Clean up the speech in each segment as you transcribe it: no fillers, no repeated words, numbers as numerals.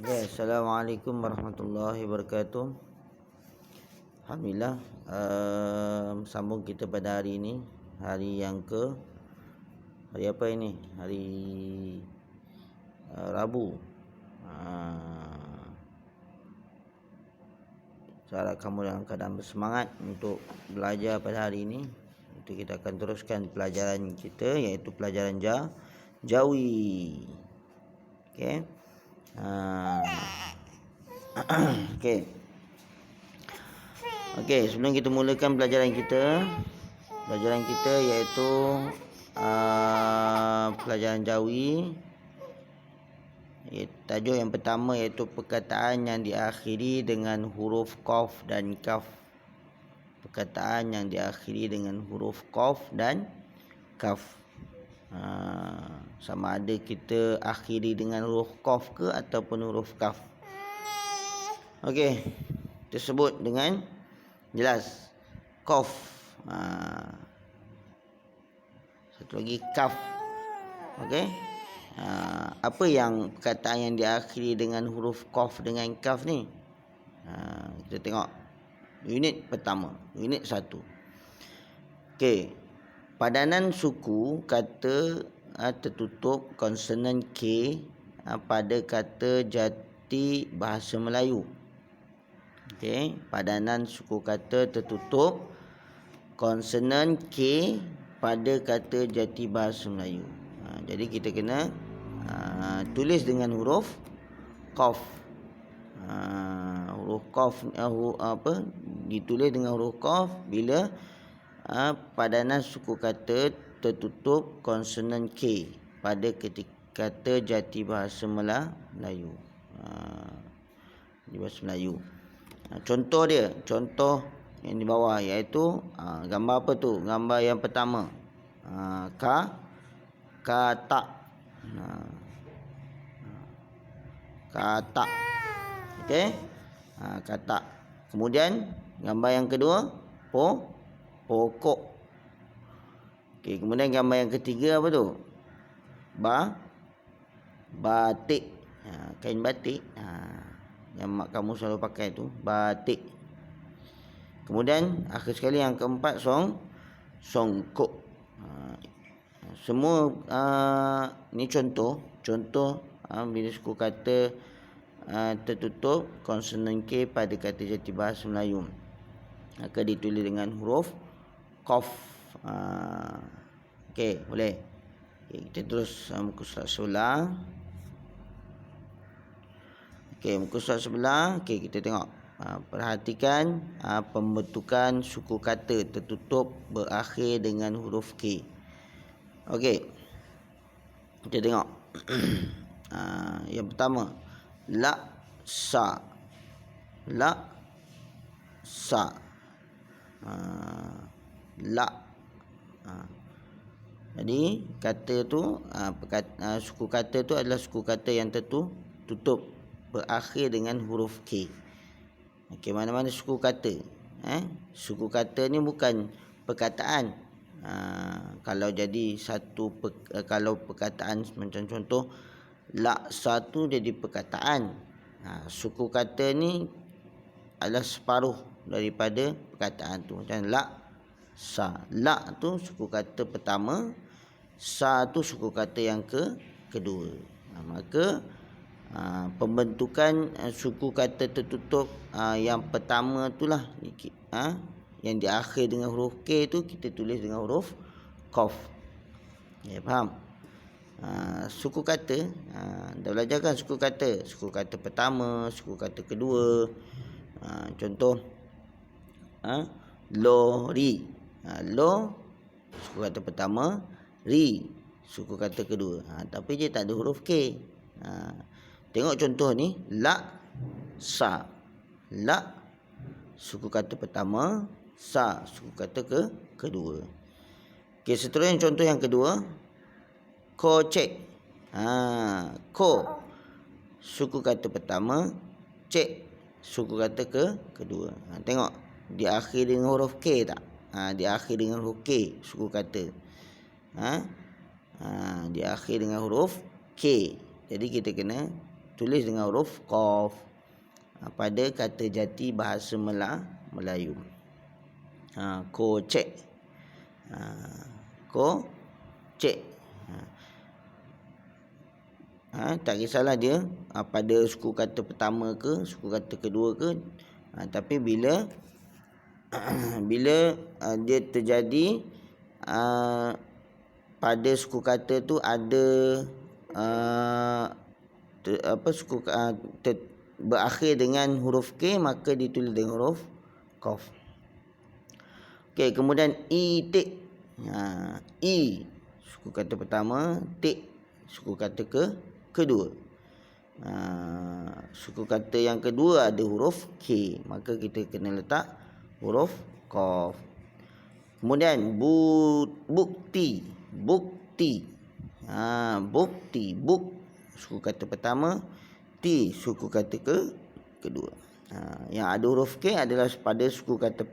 Ya, Assalamualaikum warahmatullahi wabarakatuh. Alhamdulillah, sambung kita pada hari ini, hari yang hari apa ini? Hari Rabu. Saya harap kamu dalam keadaan bersemangat untuk belajar pada hari ini. Itu kita akan teruskan pelajaran kita, iaitu pelajaran Jawi. Okey. Okey, sebelum kita mulakan pelajaran kita iaitu pelajaran Jawi. Tajuk yang pertama iaitu perkataan yang diakhiri dengan huruf qaf dan kaf. Perkataan yang diakhiri dengan huruf qaf dan kaf. Sama ada kita akhiri dengan huruf qaf ke ataupun huruf kaf. Okey, tersebut dengan jelas qaf. Satu lagi kaf. Okey. Apa yang perkataan yang diakhiri dengan huruf qaf dengan kaf ni? Kita tengok unit pertama, unit 1. Okey. Padanan suku kata tertutup konsonan K pada kata jati bahasa Melayu. Okey, padanan suku kata tertutup konsonan K pada kata jati bahasa Melayu. Jadi kita kena tulis dengan huruf qaf. Huruf qaf ditulis dengan huruf qaf bila padanan suku kata tertutup konsonan K pada kata jati bahasa Melayu. Di bahasa Melayu. Contoh yang di bawah iaitu gambar apa tu? Gambar yang pertama. Kata. Kata. Okey? Kata. Kemudian gambar yang kedua, pokok. Okey, kemudian gambar yang ketiga apa tu? Batik. Kain batik. Yang mak kamu selalu pakai tu, batik. Kemudian akhir sekali yang keempat, songkok. Semua ni contoh bila suku kata tertutup konsonan K pada kata jati bahasa Melayu, maka ditulis dengan huruf qaf. Okey, boleh. Kita terus muka surat sebelah. Okey, muka surat sebelah. Okey, kita tengok. Perhatikan pembentukan suku kata tertutup berakhir dengan huruf K. Okey, kita tengok. Yang pertama, laksa. Jadi kata tu suku kata tu adalah suku kata yang tertutup berakhir dengan huruf K. Okey, mana-mana suku kata. Suku kata ni bukan perkataan. Kalau jadi kalau perkataan macam contoh laksa tu jadi perkataan. Suku kata ni adalah separuh daripada perkataan tu. Macam laksa. Lak tu suku kata pertama, sa tu suku kata yang kedua. Maka pembentukan suku kata tertutup yang pertama itulah yang diakhir dengan huruf K tu kita tulis dengan huruf qaf. Ya, faham? Suku kata dah belajar kan suku kata pertama, suku kata kedua. Contoh lori. Lo suku kata pertama, ri suku kata kedua. Tapi dia tak ada huruf K. Tengok contoh ni, laksa. Lak suku kata pertama, sa suku kata kedua. Okey, seterusnya contoh yang kedua, kocek. Ko suku kata pertama, cek suku kata kedua. Tengok diakhiri dengan huruf K tak? Diakhiri dengan huruf K suku kata. Diakhiri dengan huruf K. Jadi kita kena tulis dengan huruf qaf pada kata jati bahasa Melayu. Kocek. Kocek. Tak kisahlah dia pada suku kata pertama ke, suku kata kedua ke, tapi bila dia terjadi pada suku kata tu ada berakhir dengan huruf K, maka ditulis dengan huruf qaf. Okey, kemudian itik. I suku kata pertama, tik suku kata kedua. Suku kata yang kedua ada huruf K, maka kita kena letak huruf qaf. Kemudian bukti. Bukti. Buk suku kata pertama, ti suku kata kedua. Yang ada huruf K adalah pada suku kata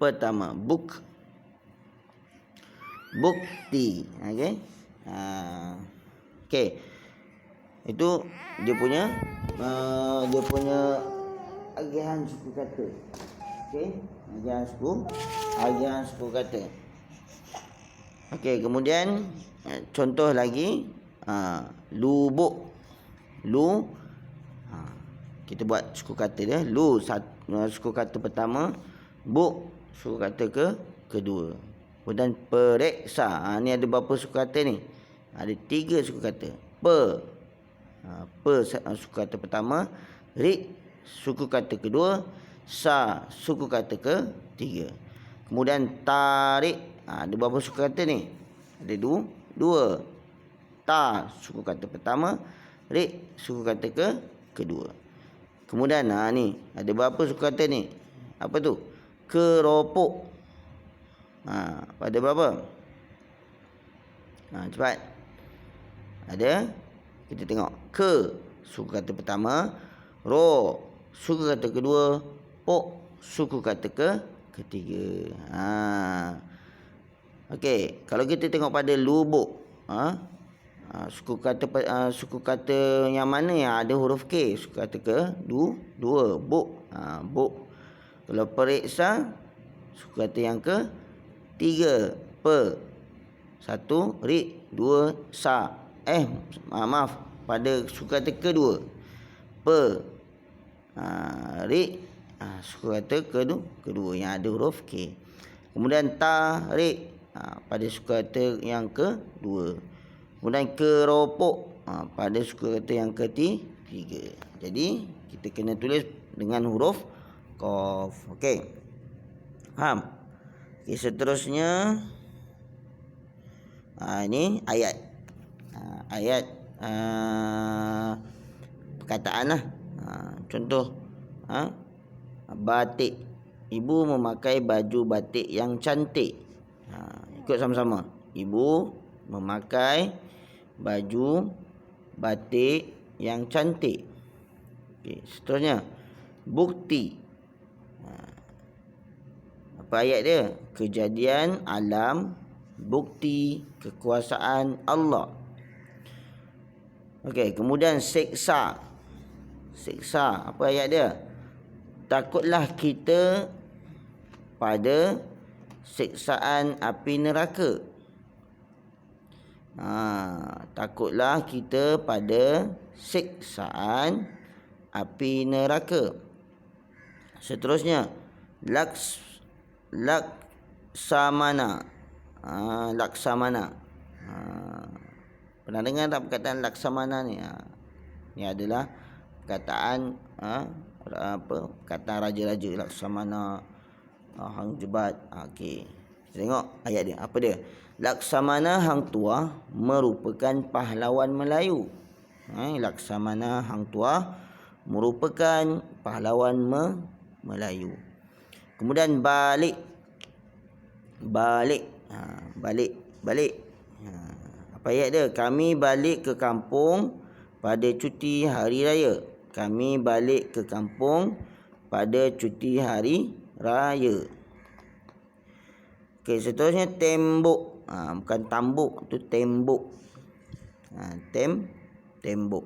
pertama. Bukti. Okey. Itu dia punya agihan suku kata. Okey, agihan suku kata. Okey, kemudian contoh lagi, lubuk. Kita buat suku kata dia. Suku kata pertama, buk suku kata kedua. Kemudian periksa. Ni ada berapa suku kata ni? Ada 3 suku kata. Suku kata pertama, rik suku kata kedua, sa suku kata ketiga. Kemudian tarik. Ada berapa suku kata ni? Ada 2. Ta suku kata pertama, rik suku kata kedua. Kemudian ni ada berapa suku kata ni? Apa tu? Keropok. Pada berapa? Cepat. Ada, kita tengok. Ke suku kata pertama, ro suku kata kedua, pok suku kata ketiga. Okey, kalau kita tengok pada lubuk, suku kata yang mana yang ada huruf K? Suku kata kedua, buk. Kalau periksa, suku kata yang ketiga, satu, rik, 2, sa. Maaf, pada suku kata kedua, rik, suku kata kedua yang ada huruf K. Kemudian tarik, pada suku kata yang kedua. Kemudian keropok, pada suku kata yang ketiga. Jadi kita kena tulis dengan huruf qaf. Okey, faham? Okey, seterusnya ini ayat. Ayat perkataan lah. Contoh, batik. Ibu memakai baju batik yang cantik. Ikut sama-sama. Ibu memakai baju batik yang cantik. Okey, seterusnya bukti. Apa ayat dia? Kejadian alam, bukti kekuasaan Allah. Okey, kemudian siksa. Siksa, apa ayat dia? Takutlah kita pada siksaan api neraka. Takutlah kita pada siksaan api neraka. Seterusnya, laksamana. Laksamana. Pernah dengar tak perkataan laksamana ni? Ni adalah perkataan perkataan raja-raja. Laksamana, hang jebat. Okey, tengok ayat dia. Apa dia? Laksamana hang tua merupakan pahlawan Melayu. Laksamana hang tua merupakan pahlawan Melayu. Kemudian balik. Balik. Apa ayat dia? Kami balik ke kampung pada cuti hari raya. Kami balik ke kampung pada cuti hari raya. Okey, seterusnya tembok. Bukan tambuk, tu tembok. Tembok.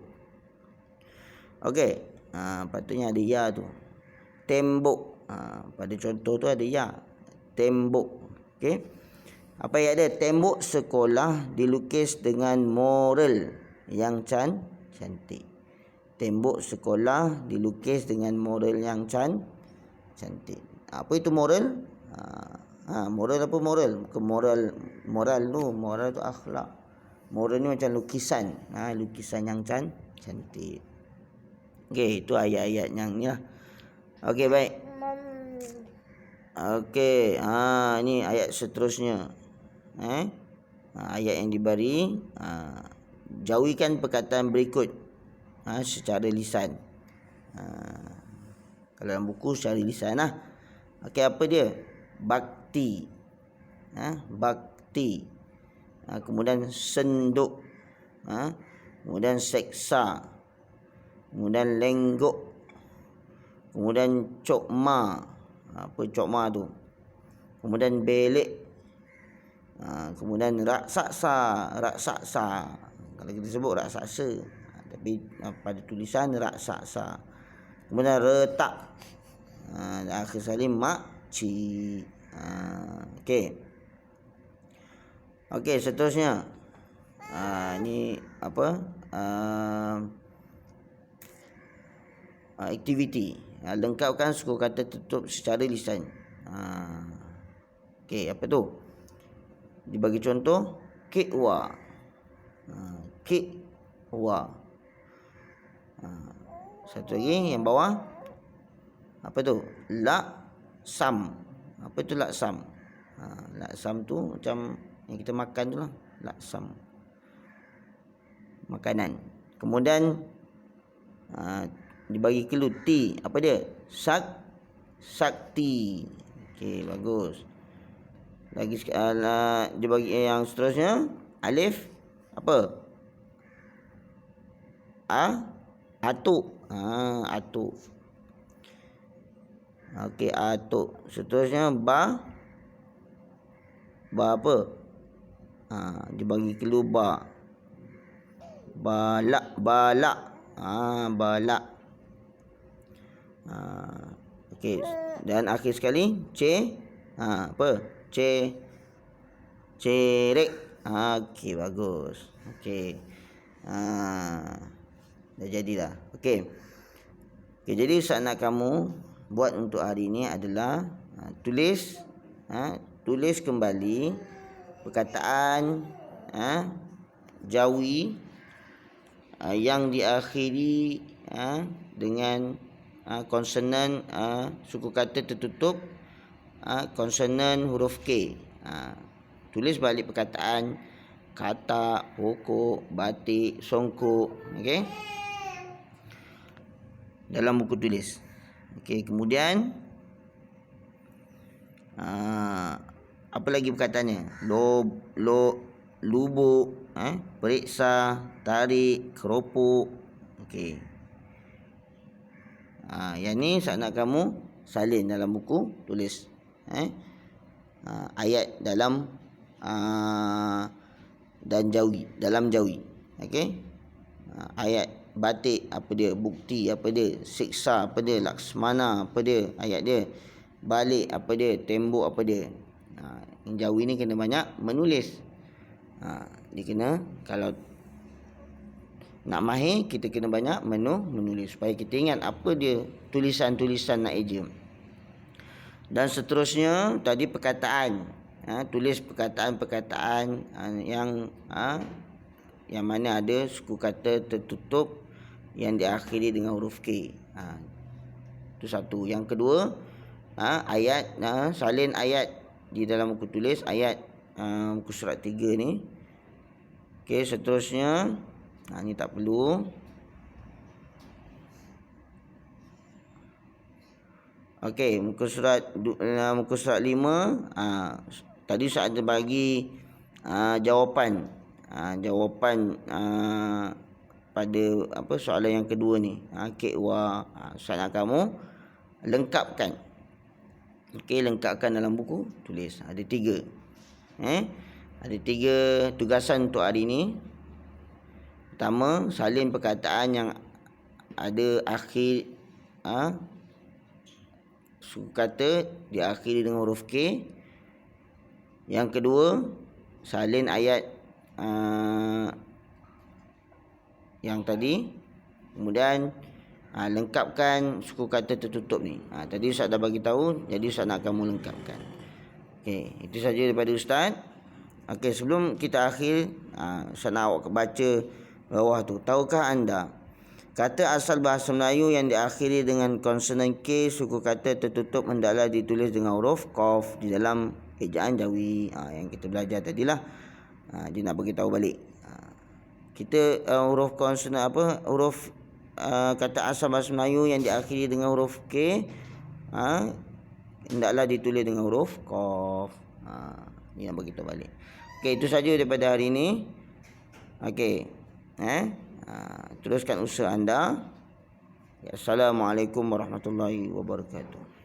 Okey. Patutnya ada ya tu. Tembok. Pada contoh tu ada ya. Tembok. Okey. Apa yang ada? Tembok sekolah dilukis dengan mural yang cantik. Tembok sekolah dilukis dengan mural yang cantik. Apa itu mural? Moral apa moral? Bukan moral tu akhlak. Moral ni macam lukisan. Lukisan yang cantik. Okey, itu ayat-ayat yang ni lah. Okey, baik. Okey, ni ayat seterusnya. Ayat yang diberi, jauhikan perkataan berikut secara lisan. Kalau dalam buku secara lisan lah. Okey, apa dia? Bakti. Bakti. Kemudian senduk. Kemudian seksa. Kemudian lenggok. Kemudian cokma. Apa cokma tu? Kemudian belik. Kemudian raksasa. Kalau kita sebut raksasa, tapi pada tulisan raksasa. Kemudian retak. Dan akhir sekali makcik. Okey. Okey, seterusnya. Ini apa? Aktiviti. Lengkapkan suku kata tertutup secara lisan. Okey, apa tu? Dibagi contoh, kikwa. Kikwa. Satu lagi yang bawah. Apa tu? Laksam. Apa tu laksam? Laksam tu macam yang kita makan tu lah. Laksam. Makanan. Kemudian dibagi clue T. Apa dia? Sakti. Okey, bagus. Lagi dibagi yang seterusnya, alif apa? Atuk. Atuk. Okey, atuk. Seterusnya ba apa? Dibagi clue ba. Balak. Balak. Okey, dan akhir sekali apa? Cerek. Okey, bagus. Okey. Dah jadilah. Okey. Jadi Ustaz nak kamu buat untuk hari ini adalah tulis kembali perkataan Jawi yang diakhiri dengan konsonan suku kata tertutup konsonan huruf K. Tulis balik perkataan katak, pokok, batik, songkok, okey, dalam buku tulis. Okey, kemudian apa lagi perkataannya? Lubuk, periksa, tarik, keropok. Okey. Yang ni saya nak kamu salin dalam buku tulis. Ayat dalam dan Jawi, dalam Jawi. Okey. Ayat batik apa dia? Bukti apa dia? Siksa apa dia? Laksmana apa dia? Ayat dia. Balik apa dia? Tembok apa dia? Yang Jawi ni kena banyak menulis. Dia kena, kalau nak mahir, kita kena banyak menulis supaya kita ingat apa dia tulisan-tulisan nak eja. Dan seterusnya tadi perkataan. Tulis perkataan-perkataan yang mana ada suku kata tertutup yang diakhiri dengan huruf K. Itu satu. Yang kedua, ayat, salin ayat di dalam buku tulis, ayat muka surat 3 ni. Okey, seterusnya ni tak perlu. Okey, muka surat 5, tadi saya ada bagi jawapan. Jawapan pada apa soalan yang kedua ni. Kekwa. Saya nak kamu lengkapkan. Okey, lengkapkan dalam buku tulis. Ada 3. Ada 3 tugasan untuk hari ini. Pertama, salin perkataan yang ada akhir suku kata diakhiri dengan huruf K. Yang kedua, salin ayat yang tadi. Kemudian lengkapkan suku kata tertutup ni. Tadi Ustaz dah bagi tahu, jadi Ustaz nak kamu lengkapkan. Okey, itu saja daripada Ustaz. Okey, sebelum kita akhir, Ustaz nak awak baca bawah tu. Tahukah anda kata asal bahasa Melayu yang diakhiri dengan konsonan K, suku kata tertutup hendaklah ditulis dengan huruf Qaf di dalam ejaan Jawi. Yang kita belajar tadilah. Dia nak bagi tahu balik. Kita huruf konsonan huruf kata asal bahasa Melayu yang diakhiri dengan huruf K, hendaklah ditulis dengan huruf Qaf. Ni nak bagi tahu balik. Okey, itu saja daripada hari ini. Okey. Teruskan usaha anda. Assalamualaikum warahmatullahi wabarakatuh.